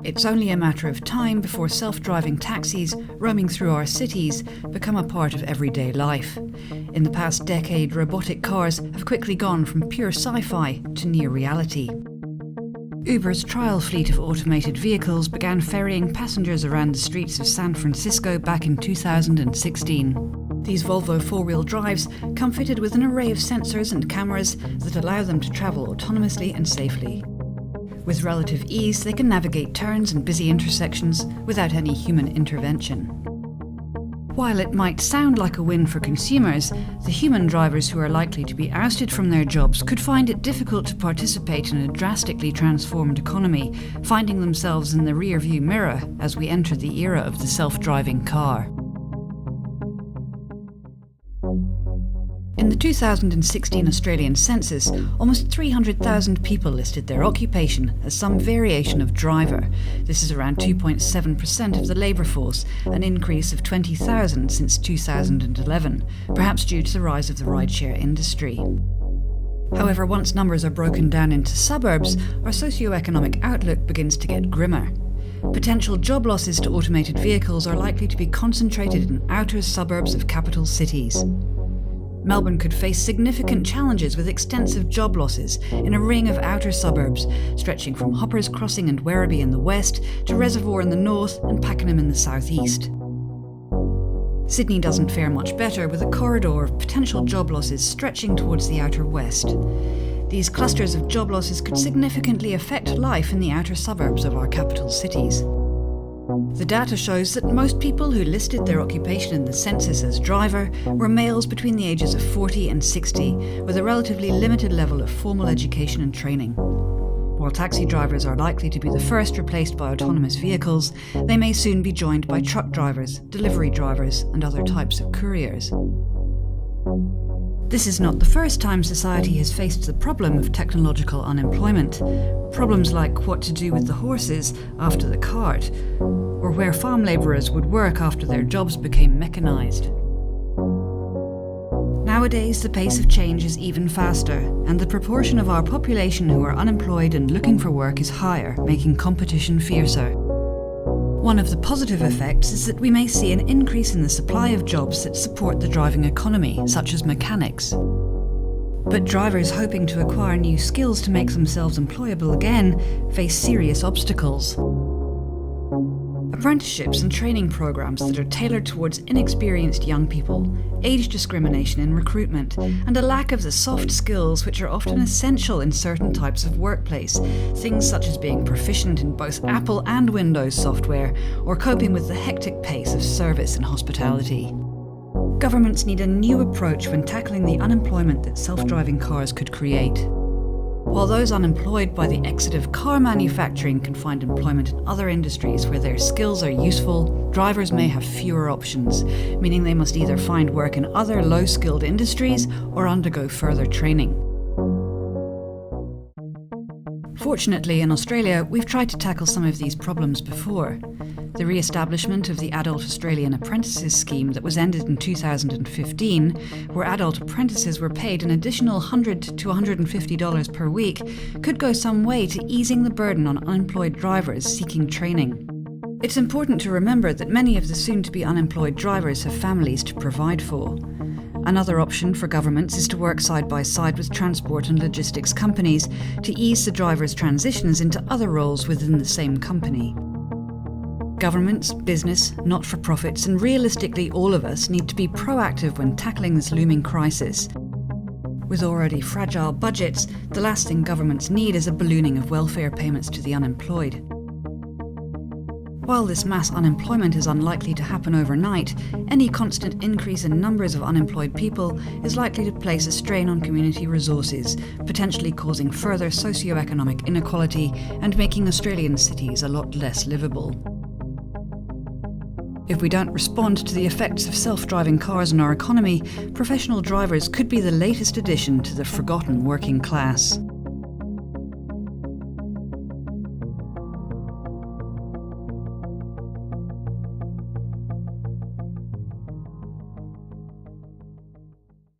It's only a matter of time before self-driving taxis roaming through our cities become a part of everyday life. In the past decade, robotic cars have quickly gone from pure sci-fi to near reality. Uber's trial fleet of automated vehicles began ferrying passengers around the streets of San Francisco back in 2016. These Volvo four-wheel drives come fitted with an array of sensors and cameras that allow them to travel autonomously and safely. With relative ease, they can navigate turns and busy intersections without any human intervention. While it might sound like a win for consumers, the human drivers who are likely to be ousted from their jobs could find it difficult to participate in a drastically transformed economy, finding themselves in the rear-view mirror as we enter the era of the self-driving car. In the 2016 Australian census, almost 300,000 people listed their occupation as some variation of driver. This is around 2.7% of the labour force, an increase of 20,000 since 2011, perhaps due to the rise of the rideshare industry. However, once numbers are broken down into suburbs, our socio-economic outlook begins to get grimmer. Potential job losses to automated vehicles are likely to be concentrated in outer suburbs of capital cities. Melbourne could face significant challenges with extensive job losses in a ring of outer suburbs, stretching from Hoppers Crossing and Werribee in the west to Reservoir in the north and Pakenham in the southeast. Sydney doesn't fare much better, with a corridor of potential job losses stretching towards the outer west. These clusters of job losses could significantly affect life in the outer suburbs of our capital cities. The data shows that most people who listed their occupation in the census as driver were males between the ages of 40 and 60, with a relatively limited level of formal education and training. While taxi drivers are likely to be the first replaced by autonomous vehicles, they may soon be joined by truck drivers, delivery drivers, and other types of couriers. This is not the first time society has faced the problem of technological unemployment. Problems like what to do with the horses after the cart, or where farm labourers would work after their jobs became mechanised. Nowadays, the pace of change is even faster, and the proportion of our population who are unemployed and looking for work is higher, making competition fiercer. One of the positive effects is that we may see an increase in the supply of jobs that support the driving economy, such as mechanics. But drivers hoping to acquire new skills to make themselves employable again face serious obstacles. Apprenticeships and training programs that are tailored towards inexperienced young people, age discrimination in recruitment, and a lack of the soft skills which are often essential in certain types of workplace, things such as being proficient in both Apple and Windows software, or coping with the hectic pace of service and hospitality. Governments need a new approach when tackling the unemployment that self-driving cars could create. While those unemployed by the exit of car manufacturing can find employment in other industries where their skills are useful, drivers may have fewer options, meaning they must either find work in other low-skilled industries or undergo further training. Fortunately, in Australia, we've tried to tackle some of these problems before. The re-establishment of the Adult Australian Apprentices Scheme that was ended in 2015, where adult apprentices were paid an additional $100 to $150 per week, could go some way to easing the burden on unemployed drivers seeking training. It's important to remember that many of the soon-to-be unemployed drivers have families to provide for. Another option for governments is to work side by side with transport and logistics companies to ease the drivers' transitions into other roles within the same company. Governments, business, not-for-profits, and realistically all of us need to be proactive when tackling this looming crisis. With already fragile budgets, the last thing governments need is a ballooning of welfare payments to the unemployed. While this mass unemployment is unlikely to happen overnight, any constant increase in numbers of unemployed people is likely to place a strain on community resources, potentially causing further socio-economic inequality and making Australian cities a lot less livable. If we don't respond to the effects of self-driving cars on our economy, professional drivers could be the latest addition to the forgotten working class.